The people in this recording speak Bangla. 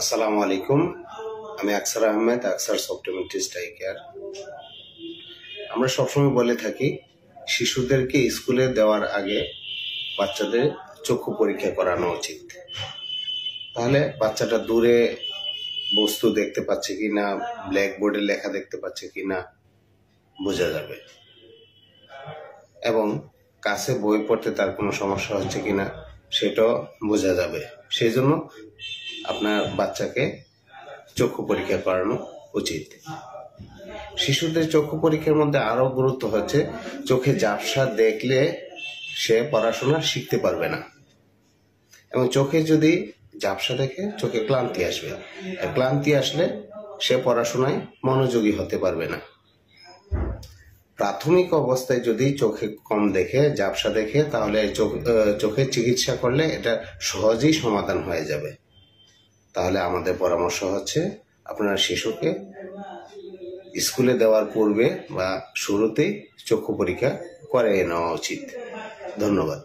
আসসালামু আলাইকুম। আমি আকসার আহমেদ, আকসার অপটোমেট্রিস্ট আই কেয়ার। আমরা সবসময় বলে থাকি শিশুদেরকে স্কুলে দেওয়ার আগে বাচ্চাদের চক্ষু পরীক্ষা করানো উচিত। তাহলে বাচ্চাটা দূরে বস্তু দেখতে পাচ্ছে কিনা, ব্ল্যাকবোর্ডে লেখা দেখতে পাচ্ছে কিনা বোঝা যাবে, এবং কাছে বই পড়তে তার কোনো সমস্যা হচ্ছে কিনা সেটাও বোঝা যাবে। সেই জন্য আপনার বাচ্চাকে চক্ষু পরীক্ষা করানো উচিত। শিশুদের চক্ষু পরীক্ষার মধ্যে আরো গুরুত্ব হচ্ছে চোখে ঝাপসা দেখলে সে পড়াশোনা শিখতে পারবে না, এবং চোখে যদি ঝাপসা দেখে চোখে ক্লান্তি আসবে, আর ক্লান্তি আসলে সে পড়াশোনায় মনোযোগী হতে পারবে না। প্রাথমিক অবস্থায় যদি চোখে কম দেখে, ঝাপসা দেখে, তাহলে চোখের চিকিৎসা করলে এটা সহজেই সমাধান হয়ে যাবে। তাহলে আমাদের পরামর্শ হচ্ছে আপনার শিশুকে স্কুলে দেওয়ার পূর্বে বা শুরুতেই চক্ষু পরীক্ষা করে নেওয়া উচিত। ধন্যবাদ।